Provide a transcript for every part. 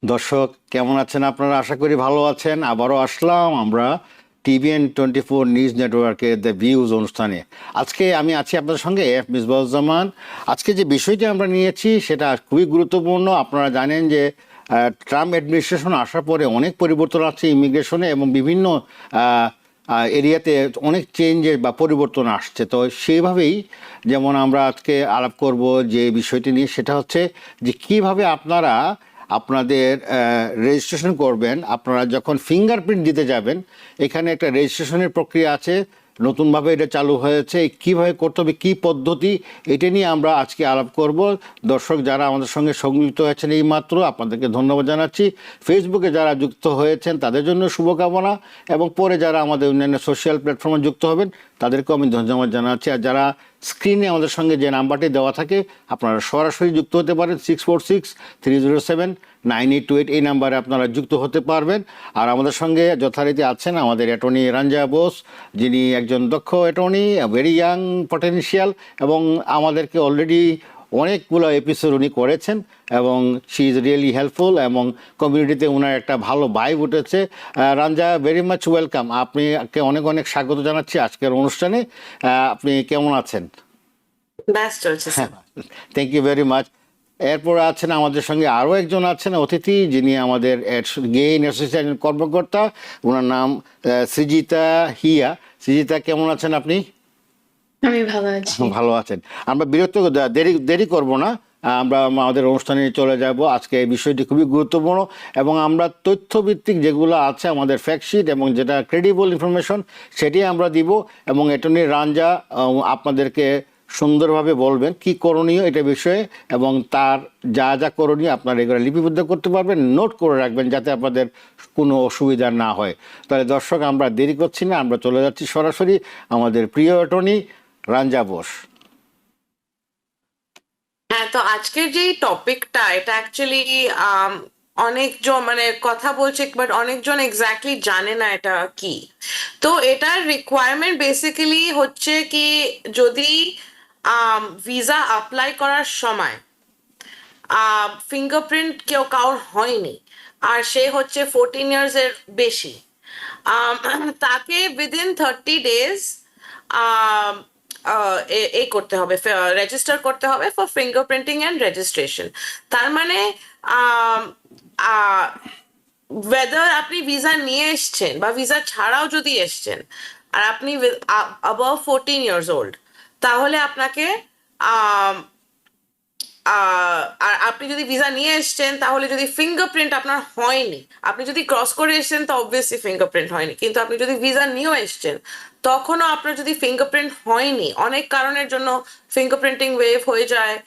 দর্শক কেমন আছেন আপনারা? আশা করি ভালো আছেন। আবারও আসলাম আমরা TVN24 নিউজ নেটওয়ার্কের দ্য ভিউজ অনুষ্ঠানে। আজকে আমি আছি আপনাদের সঙ্গে মিসবাউজ্জামান। আজকে যে বিষয়টি আমরা নিয়েছি সেটা খুবই গুরুত্বপূর্ণ। আপনারা জানেন যে ট্রাম্প অ্যাডমিনিস্ট্রেশন আসার পরে অনেক পরিবর্তন আছে ইমিগ্রেশনে এবং বিভিন্ন এরিয়াতে অনেক চেঞ্জের বা পরিবর্তন আসছে। তো সেইভাবেই যেমন আমরা আজকে আলাপ করব যে বিষয়টি নিয়ে, সেটা হচ্ছে যে কিভাবে আপনারা আপনাদের রেজিস্ট্রেশন করবেন। আপনারা যখন ফিঙ্গারপ্রিন্ট দিতে যাবেন, এখানে একটা রেজিস্ট্রেশনের প্রক্রিয়া আছে, নতুনভাবে এটা চালু হয়েছে। কিভাবে করতে হবে, কী পদ্ধতি, এটা নিয়ে আমরা আজকে আলাপ করব। দর্শক যারা আমাদের সঙ্গে সংযুক্ত হয়েছেন এই মাত্র, আপনাদেরকে ধন্যবাদ জানাচ্ছি। ফেসবুকে যারা যুক্ত হয়েছেন তাদের জন্য শুভকামনা, এবং পরে যারা আমাদের অন্যান্য সোশ্যাল প্ল্যাটফর্মে যুক্ত হবেন তাদেরকেও আমি ধন্যবাদ জানাচ্ছি। আর যারা স্ক্রিনে আমাদের সঙ্গে যে নাম্বারটি দেওয়া থাকে, আপনারা সরাসরি যুক্ত হতে পারেন 646-307-9828, এই নাম্বারে আপনারা যুক্ত হতে পারবেন। আর আমাদের সঙ্গে যথারীতি আছেন আমাদের অ্যাটর্নি রাঞ্জা বোস, যিনি একজন দক্ষ অ্যাটর্নি, ভেরি ইয়াং পটেনশিয়াল, এবং আমাদেরকে অলরেডি অনেকগুলো এপিসোড উনি করেছেন এবং শি ইজ রিয়েলি হেল্পফুল, এবং কমিউনিটিতে ওনার একটা ভালো ভাইব উঠেছে। রাঞ্জা, ভেরি মাচ ওয়েলকাম। আপনাকে অনেক অনেক স্বাগত জানাচ্ছি আজকের অনুষ্ঠানে। আপনি কেমন আছেন? ব্যাস চলছে sir. Thank you very much. এরপর আছেন আমাদের সঙ্গে আরও একজন আছেন অতিথি, যিনি আমাদের গেইন অ্যাসোসিয়েশনের কর্মকর্তা। ওনার নাম সৃজিতা হিয়া। সৃজিতা, কেমন আছেন আপনি? আমি ভালো আছি। ভালো আছেন। আমরা বিরক্ত দেরি দেরি করব না, আমরা আমাদের অনুষ্ঠানে চলে যাব। আজকে এই বিষয়টি খুবই গুরুত্বপূর্ণ, এবং আমরা তথ্যভিত্তিক যেগুলো আছে আমাদের ফ্যাক্টশিট এবং যেটা ক্রেডিবল ইনফরমেশন সেটি আমরা দিব, এবং অ্যাটর্নি রাঞ্জা আপনাদেরকে সুন্দরভাবে বলবেন কি করণীয় এটা বিষয়ে, এবং তার যা যা করণীয় আপনারা এগুলো লিপিবদ্ধ করতে পারবেন, নোট করে রাখবেন যাতে আপনাদের কোনো অসুবিধা না হয়। তাহলে দর্শক, আমরা দেরি করছি না, আমরা চলে যাচ্ছি সরাসরি আমাদের প্রিয় অ্যাটর্নি রাঞ্জা বোস। হ্যাঁ, তো আজকের যে টপিকটা, এটা অ্যাকচুয়ালি অনেকজন মানে কথা বলছে, বাট অনেকজন এক্স্যাক্টলি জানে না এটা কি। তো এটার রিকোয়ারমেন্ট বেসিক্যালি হচ্ছে কি, যদি ভিসা অ্যাপ্লাই করার সময় ফিঙ্গারপ্রিন্ট কারোর হয়নি, আর সে হচ্ছে 14 ইয়ার্স এর বেশি, তাকে উইদিন 30 days এ করতে হবে, রেজিস্টার করতে হবে ফর ফিঙ্গারপ্রিন্টিং অ্যান্ড রেজিস্ট্রেশন। তার মানে ওয়েদার আপনি ভিসা নিয়ে এসছেন বা ভিসা ছাড়াও যদি এসছেন, আর আপনি অ্যাবভ 14 years old, তাহলে আপনাকে আর আপনি যদি ভিসা নিয়ে এসছেন, তাহলে যদি ফিঙ্গারপ্রিন্ট আপনার হয়নি, আপনি যদি ক্রস করে এসছেন তো অবভিয়াসলি ফিঙ্গারপ্রিন্ট হয়নি, কিন্তু আপনি যদি ভিসা নিয়েও এসছেন তখনও আপনার যদি ফিঙ্গারপ্রিন্ট হয়নি, অনেক কারণের জন্য ফিঙ্গারপ্রিন্টিং ওয়েভ হয়ে যায়।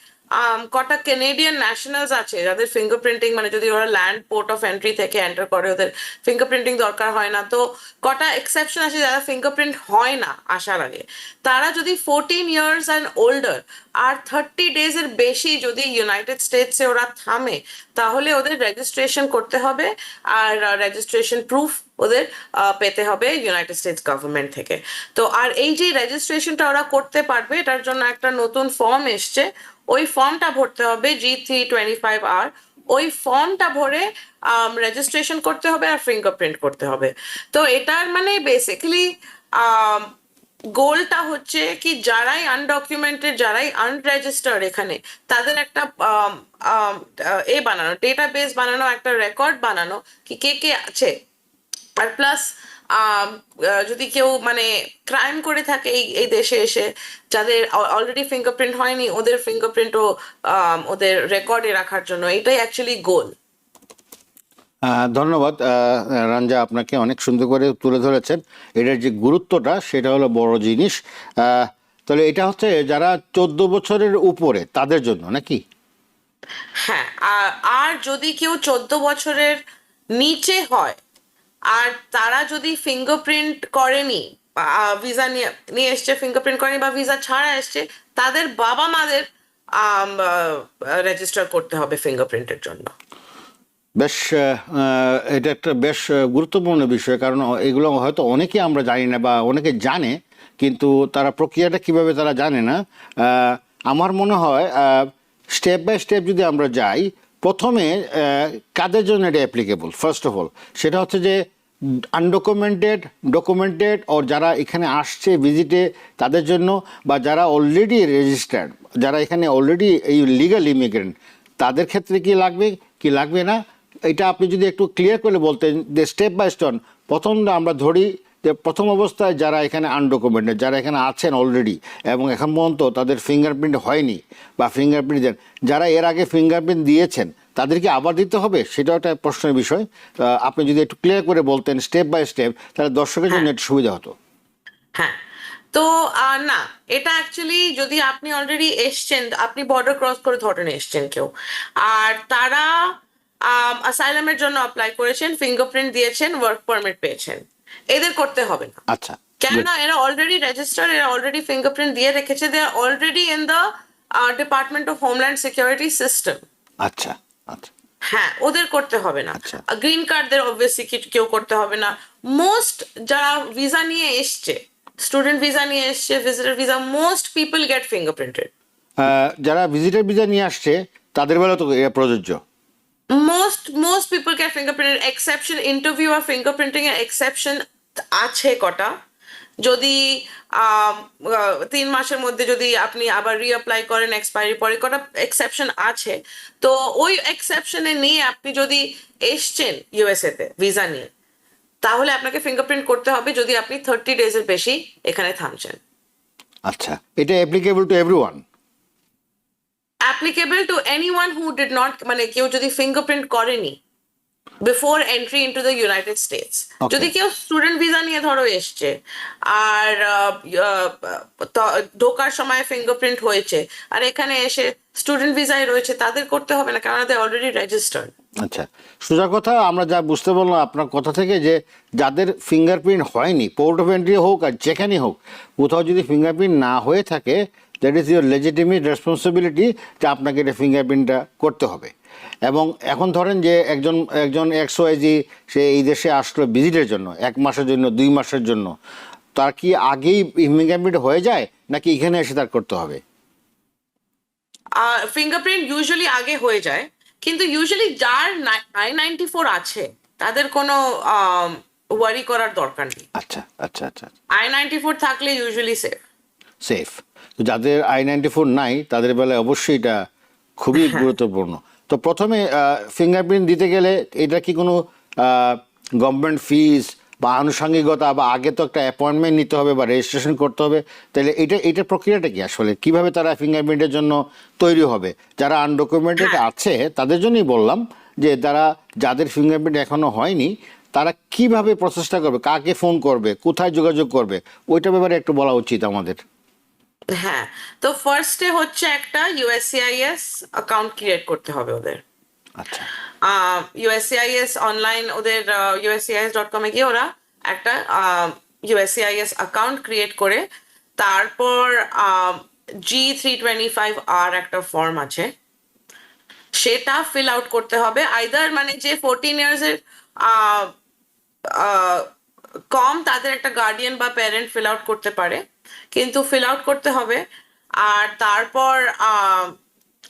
কটা কেনেডিয়ান ন্যাশনালস আছে যাদের ফিঙ্গারপ্রিন্টিং, মানে যদি ওরা ল্যান্ড পোর্ট অফ এন্ট্রি থেকে এন্টার করে, ওদের ফিঙ্গারপ্রিন্টিং দরকার হয় না। তো কটা এক্সেপশন আছে যারা ফিঙ্গারপ্রিন্ট হয় না আসার আগে, তারা যদি 14 years অ্যান্ড ওল্ডার আর 30 days এর বেশি যদি ইউনাইটেড স্টেটসে ওরা থামে, তাহলে ওদের রেজিস্ট্রেশন করতে হবে, আর রেজিস্ট্রেশন প্রুফ ওদের পেতে হবে ইউনাইটেড স্টেটস গভর্নমেন্ট থেকে। তো আর এই যে রেজিস্ট্রেশনটা ওরা করতে পারবে, এটার জন্য একটা নতুন ফর্ম এসছে, ওই ফর্মটা ভরতে হবে, G325R। ওই ফর্মটা ভরে রেজিস্ট্রেশন করতে হবে আর ফিঙ্গারপ্রিন্ট করতে হবে। তো এটার মানে বেসিক্যালি গোলটা হচ্ছে কি, যারাই আনডকুমেন্টেড, যারাই আনরেজিস্টার্ড এখানে, তাদের একটা বানানো, ডেটাবেস বানানো, একটা রেকর্ড বানানো কি কে কে আছে। আর প্লাস যদি কেউ মানে ক্রাইম করে থাকে এই এই দেশে এসে, যাদের অলরেডি ফিঙ্গারপ্রিন্ট হয়নি, ওদের ফিঙ্গারপ্রিন্টও ওদের রেকর্ডে রাখার জন্য, এটাই অ্যাকচুয়ালি গোল। ধন্যবাদ রাঞ্জা, আপনাকে অনেক সুন্দর করে তুলে ধরেছেন। এটার যে গুরুত্বটা সেটা হলো বড় জিনিস। তাহলে এটা হচ্ছে যারা 14 বছরের উপরে তাদের জন্য নাকি? হ্যাঁ, আর যদি কেউ 14 বছরের নিচে হয়, আর তারা যদি ফিঙ্গারপ্রিন্ট করেনি, ভিসা নিয়ে নিয়ে এসছে ফিঙ্গারপ্রিন্ট করেনি, বা ভিসা ছাড়া এসছে, তাদের বাবা মাদের রেজিস্টার করতে হবে ফিঙ্গারপ্রিন্টের জন্য। বেশ, এটা একটা বেশ গুরুত্বপূর্ণ বিষয়, কারণ এগুলো হয়তো অনেকে আমরা জানি না, বা অনেকে জানে কিন্তু তারা প্রক্রিয়াটা কিভাবে তারা জানে না। আমার মনে হয় স্টেপ বাই স্টেপ যদি আমরা যাই, প্রথমে কাদের জন্য এটা অ্যাপ্লিকেবল ফার্স্ট অফ অল, সেটা হচ্ছে যে আনডকুমেন্টেড, ডকুমেন্টেড ও যারা এখানে আসছে ভিজিটে তাদের জন্য, বা যারা অলরেডি রেজিস্টার্ড, যারা এখানে অলরেডি এই লিগাল ইমিগ্রেন্ট তাদের ক্ষেত্রে কি লাগবে কি লাগবে না, এটা আপনি যদি একটু ক্লিয়ার করে বলতেন যে স্টেপ বাই স্টেপ। প্রথম আমরা ধরি যে প্রথম অবস্থায় যারা এখানে আনডকুমেন্টেড, যারা এখানে আছেন অলরেডি এবং এখন পর্যন্ত তাদের ফিঙ্গারপ্রিন্ট হয়নি বা ফিঙ্গারপ্রিন্ট দেন, যারা এর আগে ফিঙ্গারপ্রিন্ট দিয়েছেন তাদেরকে আবার দিতে হবে, সেটাও একটা প্রশ্নের বিষয়। আপনি যদি একটু ক্লিয়ার করে বলতেন স্টেপ বাই স্টেপ, তাহলে দর্শকের জন্য একটু সুবিধা হতো। হ্যাঁ, তো না, এটা অ্যাকচুয়ালি যদি আপনি অলরেডি এসছেন, আপনি বর্ডার ক্রস করে ধরেন এসছেন কেউ, আর তারা অ্যাসাইলামের জন্য অ্যাপ্লাই করেছেন, ফিঙ্গারপ্রিন্ট দিয়েছেন, ওয়ার্ক পারমিট পেয়েছেন, এদের করতে হবে না। আচ্ছা, কেননা এরা অলরেডি রেজিস্টার, এরা অলরেডি ফিঙ্গারপ্রিন্ট দিয়ে রেখেছে, they are already in the Department of Homeland Security system. আচ্ছা, আচ্ছা, হ্যাঁ, ওদের করতে হবে না। আচ্ছা, গ্রিন কার্ডদের অবভিয়াসলি কেউ করতে হবে না। মোস্ট যারা ভিসা নিয়ে এসছে, স্টুডেন্ট ভিসা নিয়ে এসছে, visitor visa, most people get fingerprinted. যারা ভিজিটার ভিসা নিয়ে আসছে তাদের বেলা তো এটা প্রযোজ্য। Most people get fingerprinted, exception interview আর ফিঙ্গারপ্রিন্টিং এর এক্সেপশন আছে কটা। যদি 3 মাসের মধ্যে যদি আপনি আবার রিঅ্যাপ্লাই করেন এক্সপায়ারি পরে, কটা এক্সেপশন আছে। তো ওই এক্সেপশনে নিয়ে আপনি যদি এসছেন ইউএসএ তে ভিসা নিয়ে, তাহলে আপনাকে ফিঙ্গারপ্রিন্ট করতে হবে যদি আপনি 30 ডেজের বেশি এখানে থামছেন। আচ্ছা, এটা applicable to everyone? Applicable to anyone who did not, মানে কেউ যদি ফিঙ্গারপ্রিন্ট করেনি before entry into the United states. Okay. যদি কেউ স্টুডেন্ট ভিসা নিয়ে ধরো এসছে আর ঢোকার সময় ফিঙ্গারপ্রিন্ট হয়েছে আর এখানে এসে স্টুডেন্ট ভিসায় রয়েছে, তাদের করতে হবে না, কারণ দে অলরেডি রেজিস্টার্ড। আচ্ছা, সোজা কথা আমরা যা বুঝতে পারলাম আপনার কথা থেকে, যে যাদের ফিঙ্গারপ্রিন্ট হয়নি, পোর্ট অফ এন্ট্রি হোক আর যেখানেই হোক, কোথাও যদি ফিঙ্গারপ্রিন্ট না হয়ে থাকে, that is your legitimate responsibility যে আপনাকে এটা ফিঙ্গারপ্রিন্টটা করতে হবে। এবং এখন ধরেন যে একজন একজন XYZ সে এই দেশে আসলো ভিজিটের জন্য 1 মাসের জন্য, 2 মাসের জন্য, তার কি আগেই ফিঙ্গারপ্রিন্ট হয়ে যায় নাকি এখানে এসে তার করতে হবে? ফিঙ্গারপ্রিন্ট ইউজুয়ালি আগে হয়ে যায়, কিন্তু ইউজুয়ালি যার I-94 আছে তাদের কোনো ওয়ারি করার দরকার নেই। আচ্ছা, আচ্ছা, আচ্ছা, I-94 থাকলে ইউজুয়ালি সেফ। সেফ। তো যাদের I-94 নাই তাদের বেলায় অবশ্যই এটা খুবই গুরুত্বপূর্ণ। তো প্রথমে ফিঙ্গারপ্রিন্ট দিতে গেলে এটা কি কোনো গভর্নমেন্ট ফিস বা আনুষঙ্গিকতা, বা আগে তো একটা অ্যাপয়েন্টমেন্ট নিতে হবে বা রেজিস্ট্রেশন করতে হবে, তাহলে এটার প্রক্রিয়াটা কি আসলে, কিভাবে তারা ফিঙ্গারপ্রিন্টের জন্য তৈরি হবে? যারা আনডকুমেন্টেড আছে তাদের জন্যই বললাম, যে যাদের ফিঙ্গারপ্রিন্ট এখনো হয়নি তারা কিভাবে প্রসেসটা করবে, কাকে ফোন করবে, কোথায় যোগাযোগ করবে, ওইটার ব্যাপারে একটু বলা উচিত আমাদের। হ্যাঁ, তো ফার্স্টে হচ্ছে একটা USCIS অ্যাকাউন্ট ক্রিয়েট করতে হবে ওদের। আচ্ছা, USCIS অনলাইন, ওদের USCIS.com এ গিয়ে ওরা একটা USCIS অ্যাকাউন্ট ক্রিয়েট করে, তারপর G325R একটা ফর্ম আছে, সেটা ফিল আউট করতে হবে। আইদার মানে যে 14 ইয়ার্স এর কম তাদের একটা গার্ডিয়ান বা প্যারেন্ট ফিল আউট করতে পারে, কিন্তু ফিল আউট করতে হবে। আর তারপর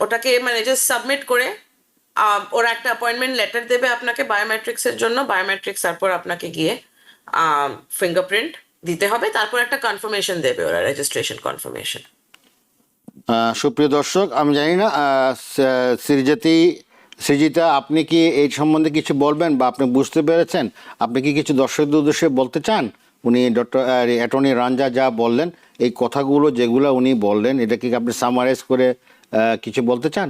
ওটাকে মানে জাস্ট সাবমিট করে ওরা একটা অ্যাপয়েন্টমেন্ট লেটার দেবে আপনাকে বায়োমেট্রিক্সের জন্য। বায়োমেট্রিক্স তারপর আপনাকে গিয়ে ফিঙ্গারপ্রিন্ট দিতে হবে, তারপর একটা কনফার্মেশন দেবে ওরা, রেজিস্ট্রেশন কনফার্মেশন। সুপ্রিয় দর্শক, আমি জানি না সৃজিতা আপনি কি এই সম্বন্ধে কিছু বলবেন, বা আপনি বুঝতে পেরেছেন? আপনি কি কিছু দর্শকদের উদ্দেশ্যে বলতে চান? উনি অ্যাটর্নি রাঞ্জা যা বললেন, এই কথাগুলো যেগুলো উনি বললেন, এটা কি আপনি সামারাইজ করে কিছু বলতে চান?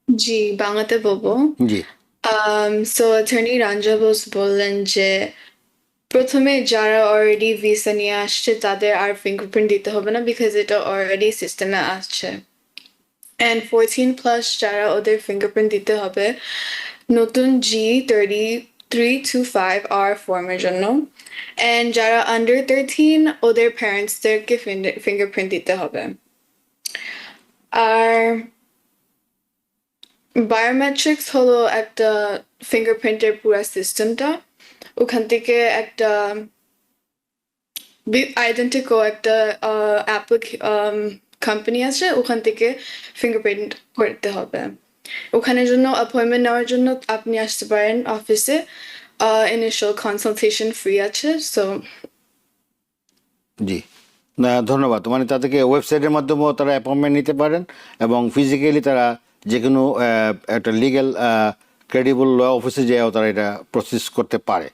জি, বাংলাতে বলবো। জি, সো অ্যাটর্নি রাঞ্জা বোস বললেন যে প্রথমে যারা অলরেডি ভিসা নিয়ে আসছে তাদের আর ফিঙ্গারপ্রিন্ট দিতে হবে না, বিকজ এটা অলরেডি সিস্টেমে আসছে। অ্যান্ড 14+ যারা, ওদের ফিঙ্গারপ্রিন্ট দিতে হবে নতুন G3325R ফর্মের জন্য। অ্যান্ড যারা আন্ডার 13 ওদের প্যারেন্টসদেরকে ফিঙ্গারপ্রিন্ট দিতে হবে। আর বায়োমেট্রিক্স হলো একটা ফিঙ্গারপ্রিন্টের পুরো সিস্টেমটা। ওখান থেকে একটা আইডেন্টিকো একটা কোম্পানি আছে, ওখান থেকে ফিঙ্গারপ্রিন্ট করতে হবে। ওখানের জন্য অ্যাপয়েন্টমেন্ট নেওয়ার জন্য আপনি আসতে পারেন অফিসে। ইনিশিয়াল কনসালটেশন ফ্রি আছে, সো জি, না, ধন্যবাদ। মানে তাদেরকে ওয়েবসাইটের মাধ্যমেও তারা অ্যাপয়েন্টমেন্ট নিতে পারেন এবং ফিজিক্যালি তারা যে কোনো একটা লিগ্যাল ক্রেডিবল ল অফিসে যেও তারা এটা প্রসেস করতে পারে।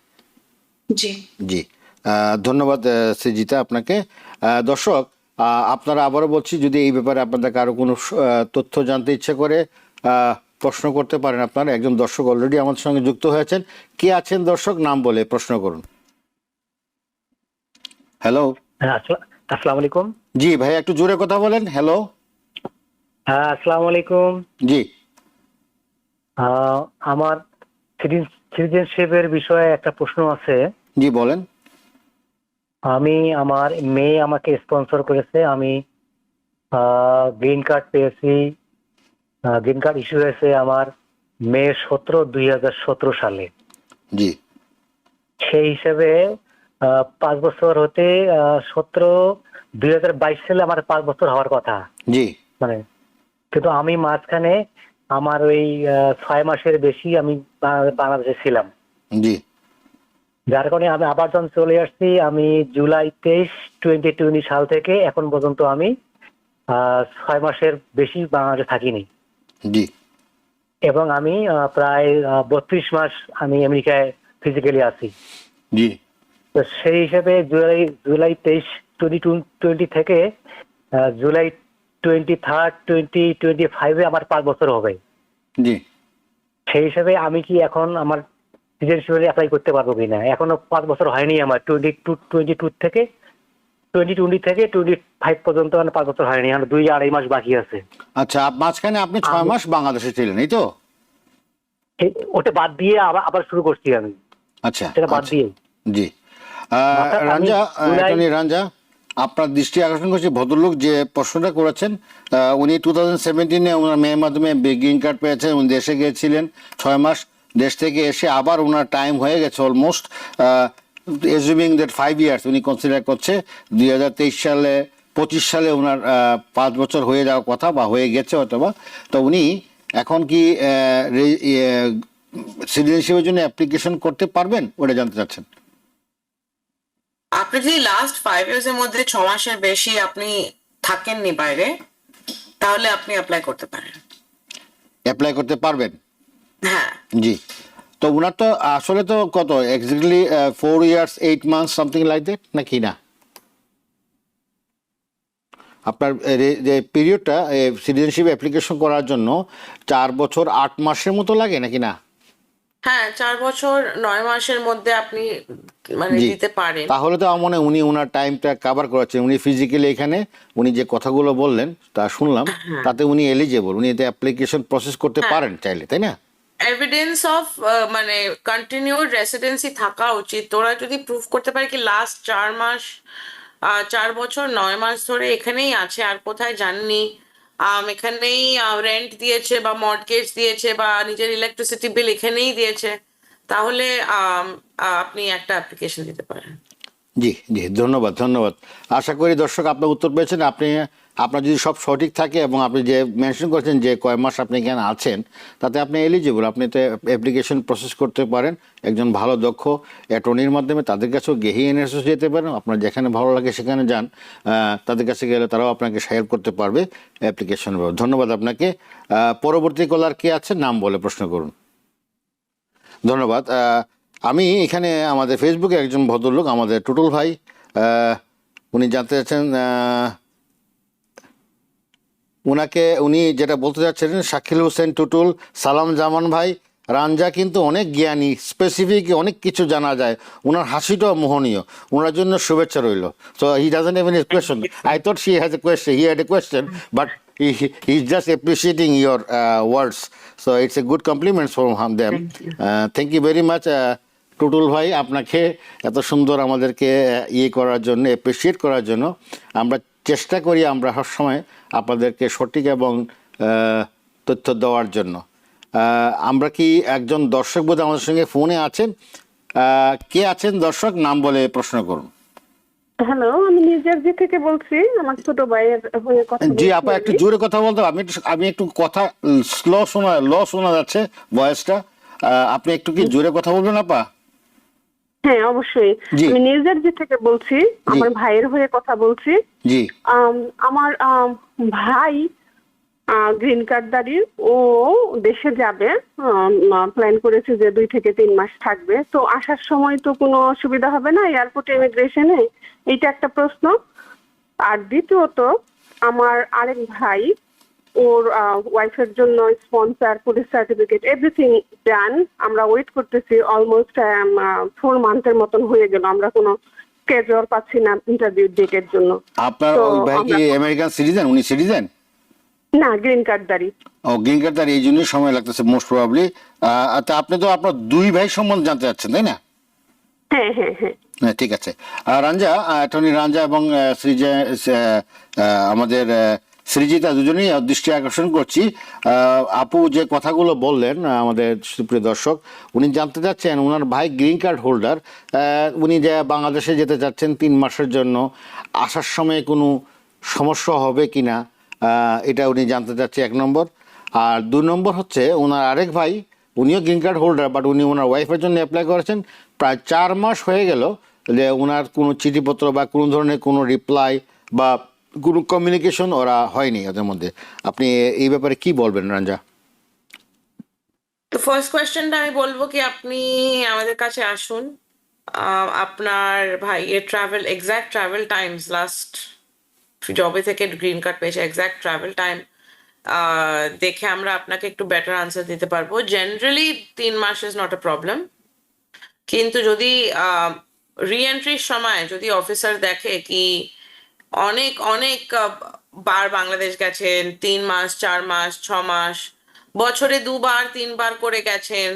জি। জি, ধন্যবাদ সৃজিতা আপনাকে। দর্শক, আপনারা আবারও বলছি, যদি এই ব্যাপারে আপনাদের কারো কোনো তথ্য জানতে ইচ্ছে করে প্রশ্ন করতে পারেন। আপনারা একজন দর্শক অলরেডি আমাদের সঙ্গে যুক্ত হয়েছেন। কে আছেন দর্শক, নাম বলে প্রশ্ন করুন। হ্যালো। হ্যাঁ, আসসালামু আলাইকুম। জি ভাই, একটু জোরে কথা বলেন। হ্যালো। হ্যাঁ, আসসালামু আলাইকুম। জি আমার সিটিজেনশিপের বিষয়ে একটা প্রশ্ন আছে। জি বলেন। আমার মেয়ে আমাকে স্পন্সর করেছে। আমি গ্রিন কার্ড পেয়েছি। গ্রিন কার্ড ইস্যু হয়েছে আমার মে 17, 2017 সালে। জি সেই হিসেবে 5 বছর হতে 2022 সালে আমার 5 বছর হওয়ার কথা। জি মানে কিন্তু আমি মাঝখানে আমার ওই 6 মাসের বেশি আমি বাংলাদেশে ছিলাম। জি যার কারণে আমি আবার যখন চলে আসছি, আমি জুলাই 23, 2020 সাল থেকে এখন পর্যন্ত আমি 6 মাসের বেশি বাংলাদেশে থাকিনি। জি এবং আমি প্রায় 32 মাস আমি আমেরিকায় ফিজিক্যালি আছি। জি তো সেই হিসেবে জুলাই 23, 2020 থেকে জুলাই 23, 2025 আমার 5 বছর হবে। জি সেই হিসেবে আমি কি এখন আমার সিটিজেনশিপে অ্যাপ্লাই করতে পারবো কিনা? এখনো 5 বছর হয়নি আমার। 2020 থেকে 25 পর্যন্ত আমার 5 বছর হয়নি। এখন 2-2.5 মাস বাকি আছে। আচ্ছা, মাঝখানে আপনি 6 মাস বাংলাদেশে ছিলেন, এই তো? ওটা বাদ দিয়ে আবার শুরু করছি আমি। আচ্ছা সেটা বাদ আচ্ছা, দিয়ে। জি। অর্থাৎ আমি রাঞ্জা, জুলাই- অ্যাটর্নি রাঞ্জা, আপনার দৃষ্টি আকর্ষণ করছি, ভদ্রলোক যে প্রশ্নটা করেছেন, উনি 2017-এ ওনার মেয়ের মাধ্যমে গ্রিন কার্ড পেয়েছেন। উনি দেশে গিয়েছিলেন 6 মাস। দেশ থেকে এসে আবার ওনার টাইম হয়ে গেছে অলমোস্ট, এজুমিং দ্যাট 5 ইয়ার্স উনি কনসিডার করছে। 2023 সালে ওনার 5 বছর হয়ে যাওয়ার কথা বা হয়ে গেছে অথবা। তো উনি এখন কি সিটিজেনশিপের জন্য অ্যাপ্লিকেশন করতে পারবেন, ওটা জানতে চাচ্ছেন? আপনি যদি লাস্ট 5 ইয়ার্স এর মধ্যে 6 মাসের বেশি আপনি থাকেননি বাইরে, তাহলে আপনি অ্যাপ্লাই করতে পারেন। অ্যাপ্লাই করতে পারবেন? হ্যাঁ। জি। তো ওনার তো আসলে তো কত exactly 4 years 8 months something like that, নাকি না? আপনার যে পিরিয়ডটা সিটিজেনশিপ অ্যাপ্লিকেশন করার জন্য 4 বছর 8 মাসের মতো লাগে, নাকি না? হ্যাঁ, 4 বছর 9 মাসের মধ্যে আপনি মানে জি। দিতে পারেন। তাহলে তো আমার মনে হয় উনি ওনার টাইমটা কভার করেছেন। উনি ফিজিক্যালি এখানে উনি যে কথাগুলো বললেন তা শুনলাম, তাতে উনি এলিজেবল, উনি এতে অ্যাপ্লিকেশন প্রসেস করতে পারেন চাইলে, তাই না? এভিডেন্স অফ মানে কন্টিনিউড রেসিডেন্সি থাকা উচিত। তোরা যদি প্রুফ করতে পারে কি লাস্ট 4 মাস 4 বছর 9 মাস ধরে এখানেই আছে, আর কোথায় যাননি, এখানেই রেন্ট দিয়েছে বা মর্টগেজ দিয়েছে বা নিজের ইলেকট্রিসিটি বিল এখানেই দিয়েছে, তাহলে আপনি একটা অ্যাপ্লিকেশন দিতে পারেন। জি জি, ধন্যবাদ ধন্যবাদ। আশা করি দর্শক আপনার উত্তর পেয়েছেন। আপনার যদি সব সঠিক থাকে এবং আপনি যে মেনশন করেছেন যে কয় মাস আপনি এখানে আছেন, তাতে আপনি এলিজিবল। আপনি তো অ্যাপ্লিকেশন প্রসেস করতে পারেন একজন ভালো দক্ষ অ্যাটর্নির মাধ্যমে। তাদের কাছেও গেহি এনএসএস যেতে পারেন, আপনার যেখানে ভালো লাগে সেখানে যান। তাদের কাছে গেলে তারাও আপনাকে হেল্প করতে পারবে অ্যাপ্লিকেশন। ধন্যবাদ আপনাকে। পরবর্তী কলার কে আছে, নাম বলে প্রশ্ন করুন। ধন্যবাদ। আমি এখানে আমাদের ফেসবুকে একজন ভদ্রলোক, আমাদের টুটুল ভাই, উনি জানতে চাচ্ছেন, উনি যেটা বলতে চাচ্ছিলেন, শাকিল হোসেন টুটুল, সালাম জামান ভাই, রাঞ্জা কিন্তু অনেক জ্ঞানী, স্পেসিফিক অনেক কিছু জানা যায়। ওনার হাসিটাও মোহনীয়। ওনার জন্য শুভেচ্ছা রইল। So he doesn't have any question. I thought he has a question, he had a question, but he is just appreciating your words. So it's a good compliments from them. Thank you very much Tutul ভাই, আপনাকে এত সুন্দর আমাদেরকে করার জন্য, appreciate করার জন্য। আমরা চেষ্টা করি আমরা সবসময় আপনাদেরকে সঠিক এবং তথ্য দেওয়ার জন্য। আমরা কি একজন দর্শক বোধ আমাদের সঙ্গে ফোনে আছেন? কে আছেন দর্শক, নাম বলে প্রশ্ন করুন। হ্যালো, আমি নিউ জার্সি থেকে বলছি। আমার ছোট ভাইয়ের হয়ে কথা জি বলছি আপা, একটু আমি। জোরে কথা বলতে হবে। আমি একটু কথা লো শোনা যাচ্ছে ভয়েসটা। আপনি একটু কি জোরে কথা বলবেন আপা? হ্যাঁ, অবশ্যই। জি আমি নিউ জার্সি থেকে বলছি। জি আমার ভাইয়ের হয়ে কথা বলছি। জি। আমার ভাই গ্রিন কার্ডধারী। ও দেশে যাবে। প্ল্যান করেছে যে 2 থেকে 3 মাস থাকবে। তো আসার সময় তো কোনো অসুবিধা হবে না এয়ারপোর্ট ইমিগ্রেশনে? এইটা একটা প্রশ্ন। আর দ্বিতীয়ত, আমার আরেক ভাই, ওর ওয়াইফের জন্য স্পন্সর, পুলিশ সার্টিফিকেট, এভরিথিং ডান। আমরা ওয়েট করতেছি অলমোস্ট 4 মান্থের মতন হয়ে গেল। আমরা কোনো স্কেজুয়াল পাচ্ছি না ইন্টারভিউ ডেটের জন্য। আপনার তো ওই ভাই কি আমরা আমেরিকান সিটিজেন? উনি সিটিজেন? না, গ্রিন কার্ডধারী। ও, গ্রিন কার্ড তার এই জন্যই সময় লাগতেছে মোস্ট প্রবাবলি। তা আপনি তো আপনার দুই ভাই সম্বন্ধে জানতে চাচ্ছেন, তাই না? হ্যাঁ, হ্যাঁ, হ্যাঁ। হ্যাঁ, ঠিক আছে। রাঞ্জা, অ্যাটর্নি রাঞ্জা এবং আমাদের সৃজিতা দুজনেই দৃষ্টি আকর্ষণ করছি। আপু যে কথাগুলো বললেন, আমাদের সুপ্রিয় দর্শক, উনি জানতে চাচ্ছেন ওনার ভাই গ্রিন কার্ড হোল্ডার, উনি যে বাংলাদেশে যেতে চাচ্ছেন 3 মাসের জন্য, আসার সময় কোনো সমস্যা হবে কিনা এটা উনি জানতে চাচ্ছে, 1 নম্বর। আর 2 নম্বর হচ্ছে ওনার আরেক ভাই, উনিও গ্রিন কার্ড হোল্ডার, বাট উনি ওনার ওয়াইফের জন্য অ্যাপ্লাই করেছেন। প্রায় 4 মাস হয়ে গেল যে ওনার কোনো চিঠিপত্র বা কোনো ধরনের কোনো রিপ্লাই বা কোনো কমিউনিকেশন ওরা হয়নি ওদের মধ্যে। আপনি এই ব্যাপারে কি বলবেন রাঞ্জা? তো ফার্স্ট কোয়েশ্চেনটা আমি বলবো কি আপনি আমাদের কাছে আসুন। আপনার ভাইয়ের এক্সাক্ট ট্রাভেল টাইমস, লাস্ট জবে থেকে গ্রিন কার্ড পেয়েছে, এক্সাক্ট ট্রাভেল টাইম দেখে আমরা আপনাকে একটু বেটার আনসার দিতে পারবো। জেনারেলি 3 মাস ইজ নট আ প্রবলেম, কিন্তু যদি রিএন্ট্রির সময় যদি অফিসার দেখে কি অনেক অনেক বার বাংলাদেশ গেছেন, 3 মাস, 4 মাস, 6 মাস, বছরে 2 বার 3 বার করে গেছেন,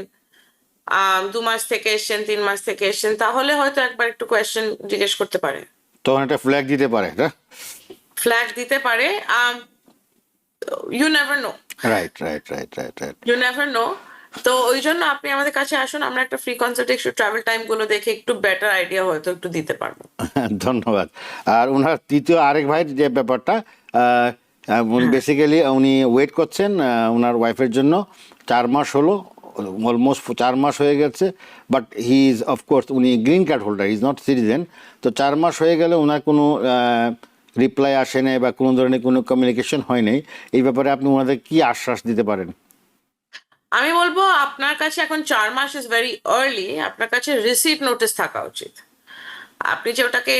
2 মাস থেকে এসছেন, 3 মাস থেকে এসছেন, তাহলে হয়তো একবার একটু কোয়েশ্চেন জিজ্ঞেস করতে পারে, তখন একটা ফ্ল্যাগ দিতে পারে, ফ্ল্যাগ দিতে পারে। You never know, right right right right right. You never know. তো ওই জন্য আপনি আমাদের কাছে আসুন, আমরা একটা ফ্রি কনসালটেশন ট্রাভেল টাইম গুলো দেখে একটু বেটার আইডিয়া হয়তো একটু দিতে পারবো। ধন্যবাদ। আর ওনার তৃতীয় আরেক ভাইয়ের যে ব্যাপারটা, বেসিক্যালি উনি ওয়েট করছেন ওনার ওয়াইফের জন্য 4 মাস হলো, অলমোস্ট 4 মাস হয়ে গেছে, বাট হি ইজ অফকোর্স উনি green card holder, is not citizen. তো 4 মাস হয়ে গেলে ওনার কোনো রিপ্লাই আসে নাই বা কোনো ধরনের কোনো কমিউনিকেশন হয় নাই। এই ব্যাপারে আপনি ওনাদের কি আশ্বাস দিতে পারেন? আমি বলবো আপনার কাছে এখন 4 মাস ইজ ভেরি আর্লি, আপনার কাছে রিসিট নোটিস থাকা উচিত। আপনি যে ওটাকে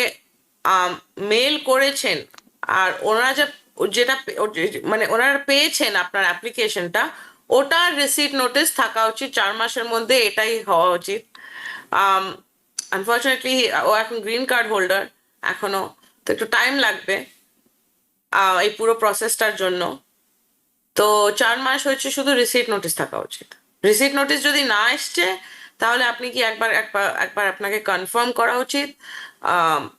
মেল করেছেন, আর ওনারা মানে ওনারা পেয়েছেন আপনার অ্যাপ্লিকেশনটা, ওটার রিসিট নোটিস থাকা উচিত 4 মাসের মধ্যে, এটাই হওয়া উচিত। আনফর্চুনেটলি ও এখন গ্রিন কার্ড হোল্ডার এখনো, তো একটু টাইম লাগবে এই পুরো প্রসেসটার জন্য। তো 4 মাস হচ্ছে, শুধু রিসিট নোটিস থাকা উচিত। রিসিট নোটিস যদি না এসছে, তাহলে আপনি কি একবার একবার একবার আপনাকে কনফার্ম করা উচিত,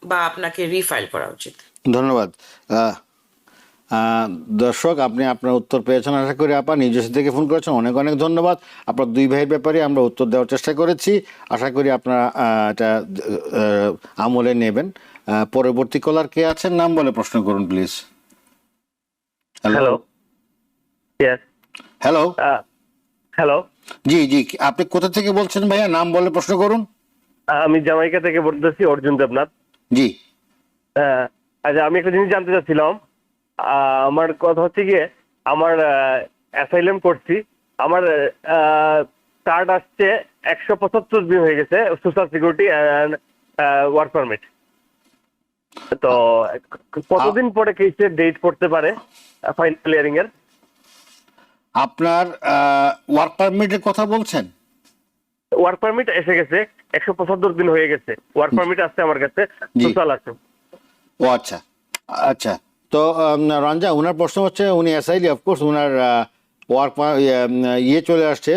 বা আপনাকে রিফাইল করা উচিত। ধন্যবাদ। দর্শক, আপনি আপনার উত্তর পেয়েছেন আশা করি। আপা নিউজার্সি থেকে ফোন করেছেন, অনেক অনেক ধন্যবাদ। আপনার দুই ভাইয়ের ব্যাপারে আমরা উত্তর দেওয়ার চেষ্টা করেছি, আশা করি আপনারা এটা আমলে নেবেন। পরবর্তী কলার কে আছেন, নাম বলে প্রশ্ন করুন please. Hello. Yes. Hello. Hello. জি জি, আপনি কোথা থেকে বলছেন ভাইয়া? নাম বলে প্রশ্ন করুন। আমি জামাইকা থেকে বলতেছি, অর্জুন দেবনাথ। জি। আচ্ছা, আমি একটা জিনিস জানতে চাচ্ছিলাম। আমার কথা হচ্ছে গিয়ে, আমার অ্যাসাইলাম করছি, আমার কার্ড আসছে 175 দিন হয়ে গেছে, social security and work permit. তো কতদিন পরে কেসের ডেট পড়তে পারে ফাইনাল ইয়ারিং এর? আপনার ওয়ার্ক পারমিটের কথা বলছেন? ওয়ার্ক পারমিট এসে গেছে, 175 দিন হয়ে গেছে, ওয়ার্ক পারমিট আসছে আমার কাছে, সোশ্যাল আছে। ও আচ্ছা আচ্ছা। তো রঞ্জা, ওনার প্রশ্ন হচ্ছে উনি এসআইলি, অফকোর্স ওনার ওয়ার্ক চলে আসছে,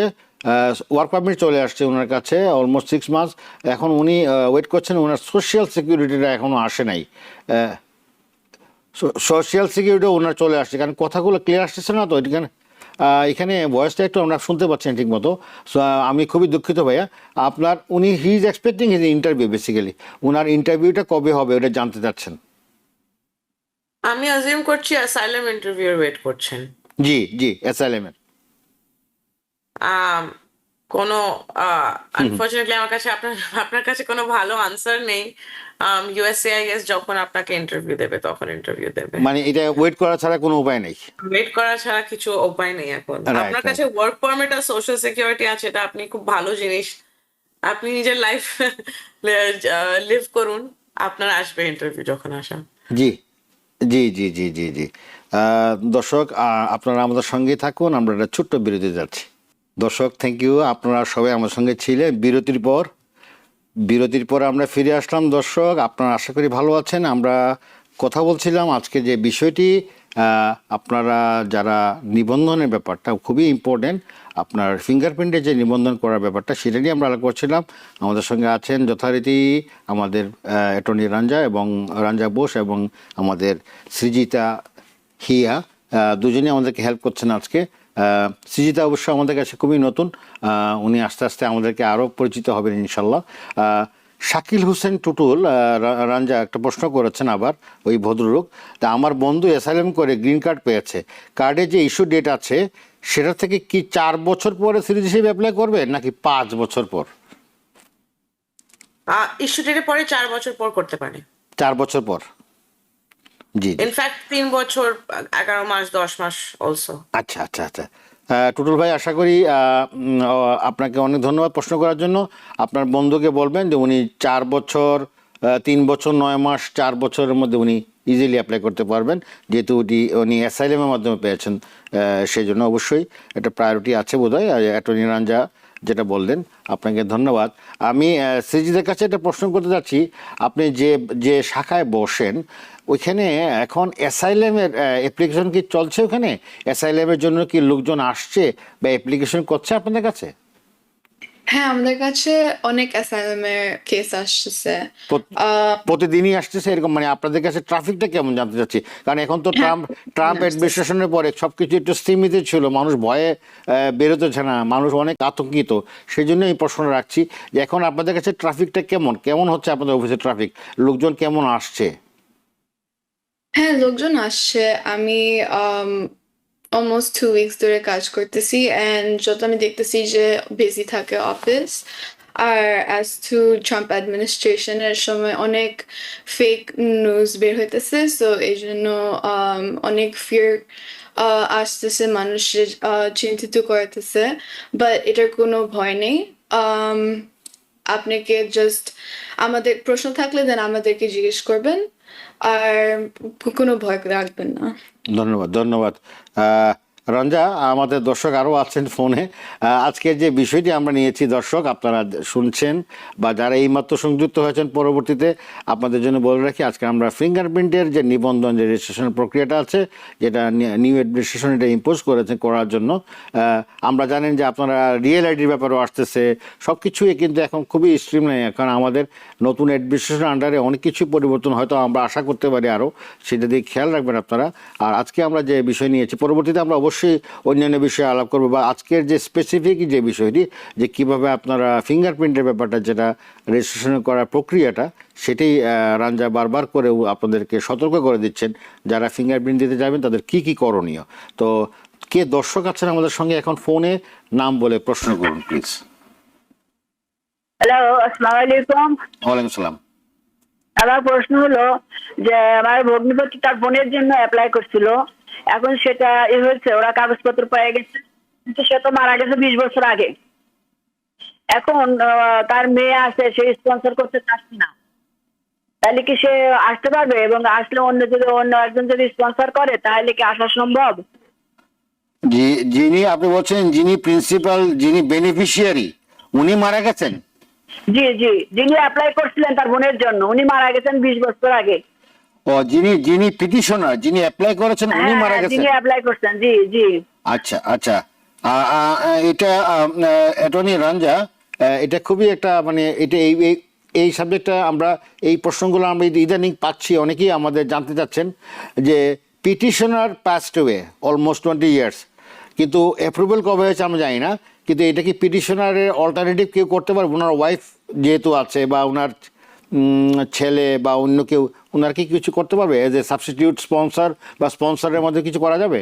ওয়ার্ক পারমিট চলে আসছে ওনার কাছে অলমোস্ট 6 মাস। এখন উনি ওয়েট করছেন, ওনার সোশ্যাল সিকিউরিটিটা এখনো আসে নাই। সোশ্যাল সিকিউরিটি ওনার চলে আসছে, কারণ কথাগুলো ক্লিয়ার আসতেছে না তো এখানে। এখানে ভয়েসটা একটু আমরা শুনতে পাচ্ছি না ঠিক মতো। সো আমি খুবই দুঃখিত ভাইয়া। আপনার he is expecting his interview basically. ওনার ইন্টারভিউটা কবে হবে ওটা জানতে চাচ্ছেন। আমি অ্যাজিউম করছি অ্যাসাইলাম ইন্টারভিউর ওয়েট করছেন। জি জি, অ্যাসাইলামের। আম, কোনো আনফরচুনেটলি আমার কাছে আপনার কাছে কোনো ভালো আনসার নেই। ইউএসসিআইএস যখন আপনাকে ইন্টারভিউ দেবে তখন ইন্টারভিউ দেবে। মানে এটা ওয়েট করা ছাড়া কোনো উপায় নেই। ওয়েট করা ছাড়া কিছু উপায় নেই এখন। Right, আপনার right. কাছে ওয়ার্ক পারমিট আর সোশ্যাল সিকিউরিটি আছে, এটা আপনি খুব ভালো জিনিস। আপনি নিজের লাইফ লিভ করুন, আপনার আসবে ইন্টারভিউ যখন আসা। জি জি জি জি জি জি। দর্শক আপনারা আমাদের সঙ্গেই থাকুন, আমরা একটা ছোট্ট বিরতি যাচ্ছি। দর্শক থ্যাংক ইউ, আপনারা সবাই আমার সঙ্গে ছিলেন বিরতির পর আমরা ফিরে আসলাম। দর্শক আপনারা আশা করি ভালো আছেন। আমরা কথা বলছিলাম আজকে যে বিষয়টি, আপনারা যারা নিবন্ধনের ব্যাপারটা খুবই ইম্পর্টেন্ট, আপনার ফিঙ্গারপ্রিন্টে যে নিবন্ধন করার ব্যাপারটা সেটা নিয়ে আমরা আলাপ করছিলাম। আমাদের সঙ্গে আছেন যথারীতি আমাদের অ্যাটর্নি রাঞ্জা বোস এবং আমাদের সৃজিতা হিয়া, দুজনেই আমাদেরকে হেল্প করছেন আজকে। সৃজিতা অবশ্য আমাদের কাছে খুবই নতুন, উনি আস্তে আস্তে আমাদেরকে আরও পরিচিত হবেন ইনশাল্লাহ। শাকিল হোসেন টুটুল রাঞ্জা একটা প্রশ্ন করেছেন আবার ওই ভদ্রলোক, তা আমার বন্ধু অ্যাসাইলাম করে গ্রিন কার্ড পেয়েছে, কার্ডে যে ইস্যু ডেট আছে সেটা থেকে কি 4 বছর পরে সিটিজেনশিপ অ্যাপ্লাই করবে নাকি 5 বছর পর? ইস্যু ডেটের পরে 4 বছর পর করতে পারে। 4 বছর পর, জি জি। ইনফ্যাক্ট 3 বছর 11 মাস 10 মাস অলসো। আচ্ছা আচ্ছা আচ্ছা। টুটুল ভাই, আশা করি আপনাকে অনেক ধন্যবাদ প্রশ্ন করার জন্য। আপনার বন্ধুকে বলবেন যে উনি 4 বছর 3 বছর 9 মাস 4 বছরের মধ্যে উনি ইজিলি অ্যাপ্লাই করতে পারবেন, যেহেতু উনি অ্যাসাইলামের মাধ্যমে পেয়েছেন। সেই জন্য অবশ্যই একটা প্রায়োরিটি আছে বোধহয়। অ্যাটর্নি রাঞ্জা যেটা বললেন, আপনাকে ধন্যবাদ। আমি সৃজিতের কাছে একটা প্রশ্ন করতে যাচ্ছি, আপনি যে শাখায় বসেন ওইখানে এখন অ্যাসাইলামের অ্যাপ্লিকেশন কি চলছে? ওখানে অ্যাসাইলামের জন্য কি লোকজন আসছে বা অ্যাপ্লিকেশন করছে আপনাদের কাছে? হ্যাঁ, আমাদের কাছে অনেক অ্যাসাইলামের কেস আসতেছে। প্রতিদিনই আসতেছে এরকম? মানে আপনাদের কাছে ট্রাফিকটা কেমন জানতে চাচ্ছি, কারণ এখন তো ট্রাম্প অ্যাডমিনিস্ট্রেশনের পরে সবকিছু একটু স্থিমিত ছিল, মানুষ ভয়ে বেরোতেছে না, মানুষ অনেক আতঙ্কিত। সেই জন্য এই প্রশ্ন রাখছি যে এখন আপনাদের কাছে ট্রাফিকটা কেমন হচ্ছে, আপনাদের অফিসে ট্রাফিক, লোকজন কেমন আসছে? হ্যাঁ, লোকজন আসছে। আমি অলমোস্ট 2 উইকস ধরে কাজ করতেছি, অ্যান্ড যত আমি দেখতেছি যে বিজি থাকে অফিস। আর অ্যাজ টু ট্রাম্প অ্যাডমিনিস্ট্রেশনের সময় অনেক ফেক নিউজ বের হইতেছে, সো এই জন্য অনেক ফিয়ার আসতেছে, মানুষের চিন্তিত করতেছে, বাট এটার কোনো ভয় নেই। আপনাকে জাস্ট আমাদের প্রশ্ন থাকলে দেন আমাদেরকে জিজ্ঞেস করবেন, আর কোনো ভয় রাখবেন না। ধন্যবাদ। রঞ্জা, আমাদের দর্শক আরও আছেন ফোনে। আজকের যে বিষয়টি আমরা নিয়েছি, দর্শক আপনারা শুনছেন বা যারা এইমাত্র সংযুক্ত হয়েছেন পরবর্তীতে, আপনাদের জন্য বলে রাখি আজকে আমরা ফিঙ্গারপ্রিন্টের যে নিবন্ধন, যে রেজিস্ট্রেশন প্রক্রিয়াটা আছে, যেটা নিউ অ্যাডমিনিস্ট্রেশন এটা ইম্পোজ করেছেন করার জন্য, আমরা জানেন যে আপনারা রিয়েল আইডির ব্যাপারেও আসতেছে, সব কিছুই কিন্তু এখন খুবই স্ট্রিমলাইন। কারণ আমাদের নতুন অ্যাডমিনিস্ট্রেশন আন্ডারে অনেক কিছু পরিবর্তন হয়তো আমরা আশা করতে পারি আরও, সেটা দিয়ে খেয়াল রাখবেন আপনারা। আর আজকে আমরা যে বিষয় নিয়েছি, পরবর্তীতে আমরা অবশ্যই অন্যান্য বিষয়ে আলাপ করবো, বা আজকের যে স্পেসিফিক যে বিষয়টি যে কিভাবে আপনারা ফিঙ্গারপ্রিন্টের ব্যাপারটা, যেটা রেজিস্ট্রেশন করার প্রক্রিয়াটা, সেটাই রাঞ্জা বারবার করে আপনাদেরকে সতর্ক করে দিচ্ছেন যারা ফিঙ্গারপ্রিন্ট দিতে যাবেন তাদের কি কি করণীয়। তো কে দর্শক আছেন আমাদের সঙ্গে এখন ফোনে, নাম বলে প্রশ্ন করুন প্লিজ। হ্যালো, আসসালামু আলাইকুম। ওয়ালাইকুম সালাম। আমার প্রশ্ন হলো যে আমার ভগ্নিপতি তার বোনের জন্য অ্যাপ্লাই করছিল, এখন সেটা হয়েছে, ওরা কাগজপত্র পেয়ে গেছে, কিন্তু সে তো মারা গেছে 20 বছর আগে। এখন তার মেয়ে আছে, সে স্পন্সর করতে চাচ্ছে না, তাহলে কি সে আসতে পারবে? এবং আসলে অন্য একজন যদি স্পন্সর করে তাহলে কি আসা সম্ভব? যিনি আপনি বলছেন, যিনি প্রিন্সিপাল, যিনি বেনিফিশিয়ারি, উনি মারা গেছেন? জি জি, যিনি অ্যাপ্লাই করছিলেন তার বোনের জন্য, উনি মারা গেছেন 20 বছর আগে। ও, যিনি পিটিশনার, যিনি অ্যাপ্লাই করেছেন উনি মারা গেছেন? যিনি অ্যাপ্লাই করছেন, জি জি। আচ্ছা আচ্ছা। এটা অ্যাটর্নি রাঞ্জা, এটা খুবই একটা মানে এটা এই সাবজেক্টটা আমরা, এই প্রশ্নগুলো আমরা ইদানিং পাচ্ছি, অনেকেই আমাদের জানতে চাচ্ছেন যে petitioner past way almost 20 years, কিন্তু অ্যাপ্রুভাল কবে হয়েছে আমরা জানি না, কিন্তু এটা কি পিটিশনারের অল্টারনেটিভ কেউ করতে পারবে? ওনার ওয়াইফ যেহেতু আছে বা ওনার ছেলে বা অন্য কেউ, ওনার কি কিছু করতে পারবে এজ এ সাবস্টিটিউট স্পন্সর বা স্পন্সরের মধ্যে কিছু করা যাবে?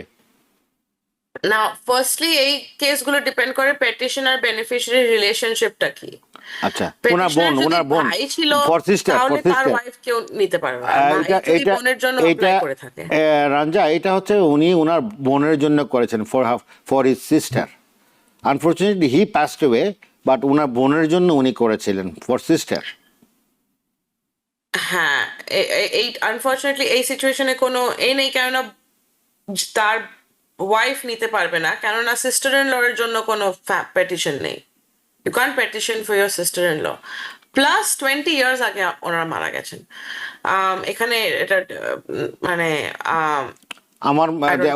না, ফার্স্টলি এই কেসগুলো ডিপেন্ড করে পেটিশনার বেনিফিশিয়ারি রিলেশনশিপটা কি। আচ্ছা, Petitioner যদি ওনার বোন ভাই ছিল ফর সিস্টার, তাহলে ফর তার সিস্টার। ওয়াইফ কেউ নিতে পারবে না। ভাই এটা যদি এটা বোনের জন্য এটা অ্যাপ্লাই করে থাকে। রাঞ্জা, এটা হচ্ছে উনি ওনার বোনের জন্য করেছেন, for his sister. Unfortunately he passed away, but ওনার বোনের জন্য উনি করেছিলেন, ফর সিস্টার। হ্যাঁ, এই আনফরচুনেটলি এই সিচুয়েশনে কোনো নেই, কেননা তার ওয়াইফ নিতে পারবে না, কেননা সিস্টার ইন ল এর জন্য কোনো পেটিশন নেই। You can petition for your sister in law. Plus 20 years আগে ওনারা মারা গেছেন। এখানে এটা মানে আমার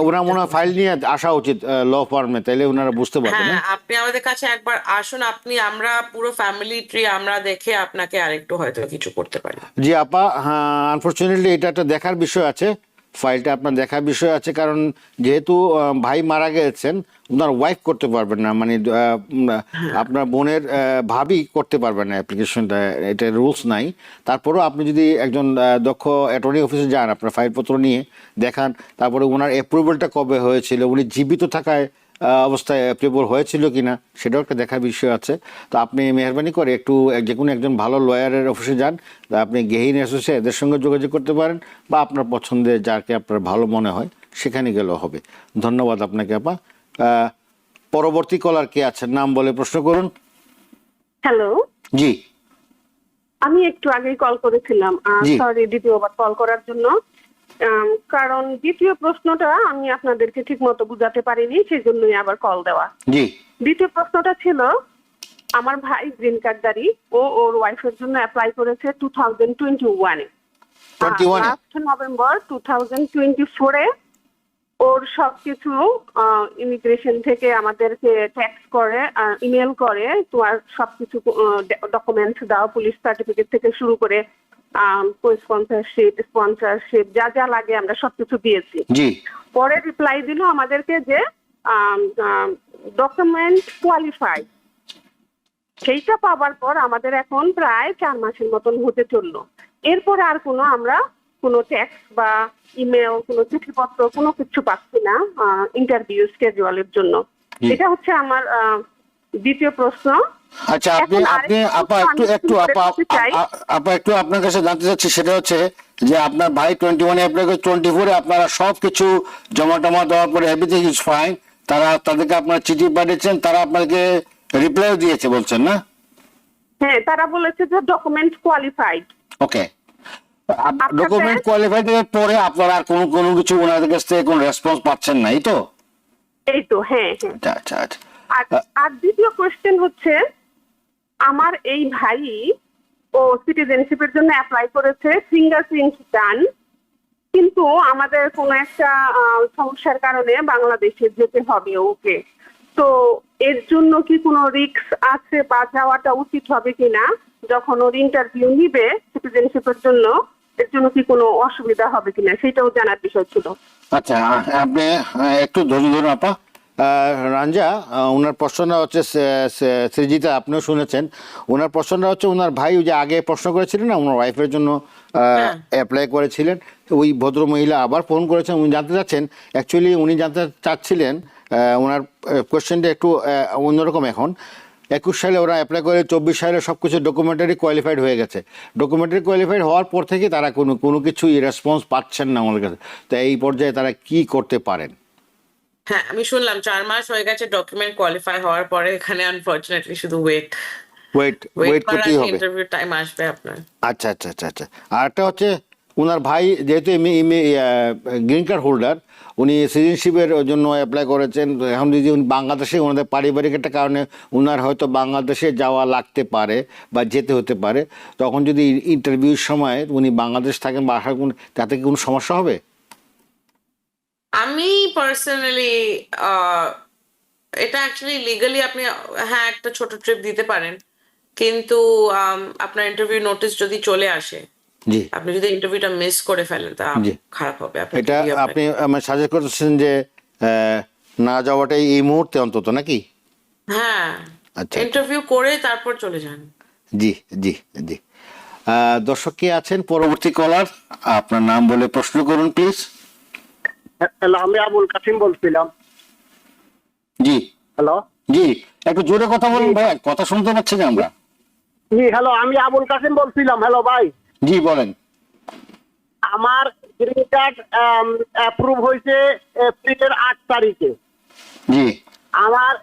ওনার মনে হয় ফাইল নিয়ে আসা উচিত ল ফার্মে, তাইলে ওনারা বুঝতে পারবেন। হ্যাঁ, আপনি আমাদের কাছে একবার আসুন, আমরা পুরো ফ্যামিলি ট্রি আমরা দেখে আপনাকে আরেকটু হয়তো কিছু করতে পারি। জি আপা, হ্যাঁ, আনফরচুনেটলি এটা একটা দেখার বিষয় আছে, ফাইলটা আপনার দেখার বিষয় আছে, কারণ যেহেতু ভাই মারা গেছেন, ওনার ওয়াইফ করতে পারবেন না, মানে আপনার বোনের ভাবি করতে পারবেন না অ্যাপ্লিকেশনটা, এটা রুলস নাই। তারপরেও আপনি যদি একজন দক্ষ অ্যাটর্নি অফিসে যান, আপনার ফাইলপত্র নিয়ে দেখান, তারপরে ওনার অ্যাপ্রুভালটা কবে হয়েছিল, উনি জীবিত থাকায় অবস্থায় অ্যাপ্রুভাল হয়েছিল কিনা, সেটাও একটা দেখার বিষয় আছে। তো আপনি মেহরবানি করে একটু যে কোনো একজন ভালো লয়ারের অফিসে যান, আপনি গেহিন অ্যাসোসিয়েট এদের সঙ্গে যোগাযোগ করতে পারেন, বা আপনার পছন্দের যাকে আপনার ভালো মনে হয় সেখানে গেলেও হবে। ধন্যবাদ আপনাকে আপা। পরবর্তী কলার কে আছেন, নাম বলে প্রশ্ন করুন। হ্যালো, জি আমি একটু আগেই কল করেছিলাম, জি। সরি দ্বিতীয়বার কল করার জন্য। কারণ দ্বিতীয় প্রশ্নটা আমি আপনাদেরকে ঠিক মতো বুঝাতে পারিনি, সেই জন্যই আবার কল দেওয়া। জি দ্বিতীয় প্রশ্নটা ছিল, আমার ভাই গ্রিন কার্ডধারী, ওর ওয়াইফের জন্য অ্যাপ্লাই করেছে 2021-এ। 21-এ? লাস্ট নভেম্বর 2024-এ ওর সবকিছু ইমিগ্রেশন থেকে আমাদেরকে ট্যাক্স করে, ইমেল করে, তোমার সবকিছু ডকুমেন্টস দাও, পুলিশ সার্টিফিকেট থেকে শুরু করে স্পন্সরশিপ যা যা লাগে আমরা সবকিছু দিয়েছি। জি পরে রিপ্লাই দিল আমাদেরকে যে ডকুমেন্ট কোয়ালিফাইড। সেইটা পাওয়ার পর আমাদের এখন প্রায় 4 মাসের মতন হতে চললো। এরপরে আর আমরা কোনো ট্যাক্স বা ইমেল, কোনো চিঠিপত্র কোনো কিছু পাচ্ছি না ইন্টারভিউ স্কেজুয়ালের জন্য। জি। এটা হচ্ছে আমার দ্বিতীয় প্রশ্ন। আচ্ছা, আপনি এখন আপনি আরেকটা আপা প্রশ্ন একটু আমি আপা করতে চাই। আপা একটু আপনার কাছে জানতে চাচ্ছি, সেটা হচ্ছে যে আপনার ভাই 21-এ অ্যাপ্লাই করে 24-এ আপনারা সব কিছু জমা টমা দেওয়ার পরে এভরিথিং ইজ ফাইন, তাদেরকে আপনার চিঠি পাঠিয়েছেন, তারা আপনাকে রিপ্লাই দিয়েছে বলছেন না? হ্যাঁ, তারা বলেছে যে ডকুমেন্ট কোয়ালিফাইড। ওকে, আপনাদের- ডকুমেন্ট কোয়ালিফাইড এর পরে আপনারা আর কোনো কিছু ওনাদের কাছ থেকে কোনো রেসপন্স পাচ্ছেন না, এই তো? এই তো, হ্যাঁ হ্যাঁ। আচ্ছা আচ্ছা আচ্ছা। আর আর দ্বিতীয় কোশ্চেন হচ্ছে, আমার এই ভাই ও সিটিজেনশিপের জন্য অ্যাপ্লাই করেছে, ফিঙ্গারপ্রিন্ট ডান, কিন্তু আমাদের কোনো একটা সমস্যার কারণে বাংলাদেশে যেতে হবে ওকে। তো এর জন্য কি কোনো রিস্ক আছে বা যাওয়াটা উচিত হবে কিনা, যখন ওর ইন্টারভিউ নিবে সিটিজেনশিপের জন্য, এর জন্য কি কোনো অসুবিধা হবে কিনা, সেটাও জানার বিষয় ছিল। আচ্ছা, আপনি একটু ধৈর্য ধরুন আপা। রাঞ্জা, ওনার প্রশ্নটা হচ্ছে সৃজিতা, আপনিও শুনেছেন ওনার প্রশ্নটা হচ্ছে, ওনার ভাই যে আগে প্রশ্ন করেছিলেন না, ওনার ওয়াইফের জন্য অ্যাপ্লাই করেছিলেন, ওই ভদ্র মহিলা আবার ফোন করেছেন, উনি জানতে চাচ্ছেন, অ্যাকচুয়ালি উনি জানতে চাচ্ছিলেন, ওনার কোয়েশ্চেনটা একটু অন্যরকম। এখন 21 সালে ওরা অ্যাপ্লাই করে, 24 সালে সব কিছু ডকুমেন্টারি কোয়ালিফাইড হয়ে গেছে। ডকুমেন্টারি কোয়ালিফাইড হওয়ার পর থেকে তারা কোনো কিছুই রেসপন্স পাচ্ছেন না আমাদের কাছে। তো এই পর্যায়ে তারা কি করতে পারেন? হ্যাঁ, আমি শুনলাম 4 মাস হয়ে গেছে ডকুমেন্ট কোয়ালিফাই হওয়ার পরে, এখানে আনফরচুনেটলি শুধু ওয়েট ওয়েট করতেই হবে। ইন্টারভিউ টাইম আসবে আপনার। আচ্ছা আচ্ছা আচ্ছা আচ্ছা। আর একটা হচ্ছে, ওনার ভাই যেহেতু গ্রিন কার্ড হোল্ডার, উনি সিটিজেনশিপের জন্য অ্যাপ্লাই করেছেন। এখন যদি উনি বাংলাদেশে, ওনাদের পারিবারিক একটা কারণে ওনার হয়তো বাংলাদেশে যাওয়া লাগতে পারে বা যেতে হতে পারে, তখন যদি ইন্টারভিউর সময় উনি বাংলাদেশ থাকেন বা আসার তাতে কি কোনো সমস্যা হবে? আমি পার্সোনালি এটা অ্যাকচুয়ালি লিগালি আপনি হ্যাঁ একটা ছোট ট্রিপ দিতে পারেন, কিন্তু আপনার ইন্টারভিউ নোটিস যদি চলে আসে, জি আপনি যদি ইন্টারভিউটা মিস করে ফেলেন তা জি। খারাপ হবে। এটা আপনি সাজেস্ট করতেছেন যে না যাওয়াটাই এই মুহূর্তে অন্তত নাকি? হ্যাঁ, আচ্ছা। ইন্টারভিউ করে তারপর চলে যান। জি জি জি। দর্শক কে আছেন? পরবর্তী কলার, আপনার নাম বলে প্রশ্ন করুন প্লিজ। হ্যালো, আমি আবুল কাসিম বলছিলাম। জি হ্যালো, জি, একটু জোরে কথা বলুন ভাই, কথা শুনতে পাচ্ছি না আমরা। জি হ্যালো, আমি আবুল কাসিম বলছিলাম। হ্যালো ভাই, জি বলেন। আমার গ্রিন কার্ড অ্যাপ্রুভ হয়েছে এপ্রিলের 8 তারিখে। জি আমার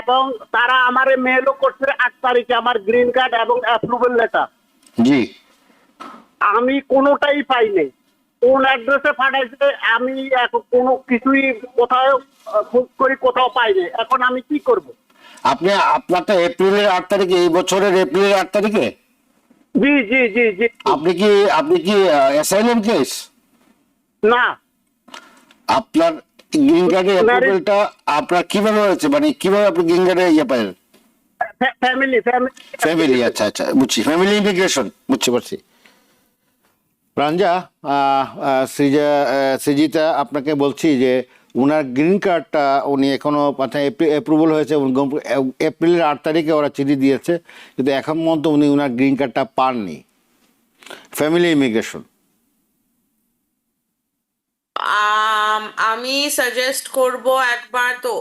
এবং তারা আমারে মেলও করছে 8 তারিখে আমার গ্রিন কার্ড এবং অ্যাপ্রুভাল লেটার। জি। আমি কোনোটাই পাই নাই। কোন অ্যাড্রেসে পাঠাইছে আমি এখন কোনো কিছুই কোথাও খোঁজ করি, কোথাও পাই নাই। এখন আমি কি করব? আপনি আপনারটা এপ্রিলের 8 তারিখে, এই বছরের এপ্রিলের 8 তারিখে? জি জি জি জি। আপনি কি অ্যাসাইলাম কেস? না, আপনার গ্রিন কার্ডের অ্যাপ্রুভালটা আপনার কিভাবে হয়েছে, মানে কিভাবে আপনি গ্রিন কার্ডে ইয়ে পাবেন? ফ্যামিলি ফ্যামিলি, আচ্ছা আচ্ছা বুঝছি, ফ্যামিলি ইমিগ্রেশন, বুঝতে পারছি। প্রাঞ্জা, সৃজিতা আপনাকে বলছি যে উনার গ্রিন কার্ডটা উনি এখনো অ্যাপ্রুভাল হয়েছে এপ্রিলের 8 তারিখে ওরা চিঠি দিয়েছে, কিন্তু এখন পর্যন্ত উনি উনার গ্রিন কার্ডটা পাননি। Family immigration. আমি সাজেস্ট করব একবার তো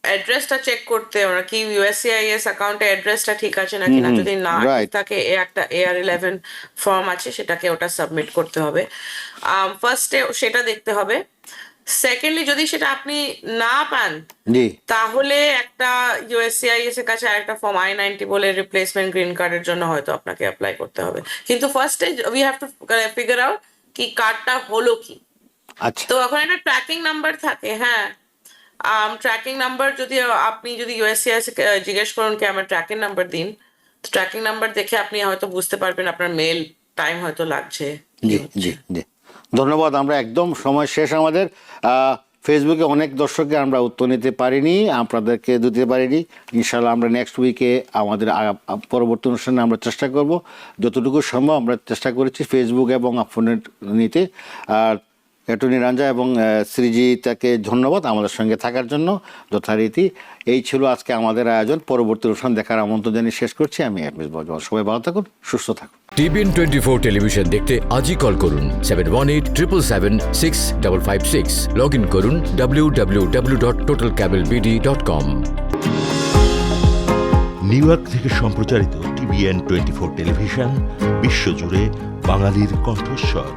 অ্যাড্রেসটা চেক করতে, ওরা কি ইউএসসিআইএস অ্যাকাউন্টে অ্যাড্রেসটা ঠিক আছে নাকি না। যদি না right. থাকে, একটা AR11 ফর্ম আছে, সেটাকে ওটা সাবমিট করতে হবে। ফার্স্টে সেটা দেখতে হবে। সেকেন্ডলি, যদি সেটা আপনি না পান, জি তাহলে একটা ইউএসসিআইএস এর কাছে আরেকটা ফর্ম I-90 বলে রিপ্লেসমেন্ট গ্রিন কার্ডের জন্য হয়তো আপনাকে অ্যাপ্লাই করতে হবে। কিন্তু ফার্স্টে we have to figure out কি কার্ডটা হলো কি। আচ্ছা তো এখন একটা ট্র্যাকিং নাম্বার থাকে। হ্যাঁ, ট্র্যাকিং নাম্বার যদি আপনি যদি ইউএসসিআইএস জিজ্ঞেস করুন কি আমার ট্র্যাকিং নাম্বার দিন, ট্র্যাকিং নাম্বার দেখে আপনি হয়তো বুঝতে পারবেন আপনার মেল টাইম হয়তো লাগছে। জি জি জি, ধন্যবাদ। আমরা একদম সময় শেষ আমাদের। ফেসবুকে অনেক দর্শককে আমরা উত্তর নিতে পারিনি, আপনাদেরকে দিতে পারিনি। ইনশাল্লাহ আমরা নেক্সট উইকে আমাদের পরবর্তী অনুষ্ঠানে আমরা চেষ্টা করব, যতটুকু সম্ভব আমরা চেষ্টা করেছি ফেসবুক এবং ফোনে নিতে। আর অ্যাটর্নি রাঞ্জা এবং সৃজিতাকে ধন্যবাদ আমাদের সঙ্গে থাকার জন্য। যথারীতি এই ছিল আজকে আমাদের আয়োজন। পরবর্তী অনুষ্ঠান দেখার আমন্ত্রণ জানিয়ে শেষ করছি। আমি সবাই ভালো থাকুন, সুস্থ থাকুন। TBN 24 টেলিভিশন দেখতে আজই কল করুন 7187776556। লগ ইন করুন www.totalcablebd.com। নিউ ইয়র্ক থেকে সম্প্রচারিত TBN 24 টেলিভিশন বিশ্বজুড়ে বাঙালির কণ্ঠস্বর।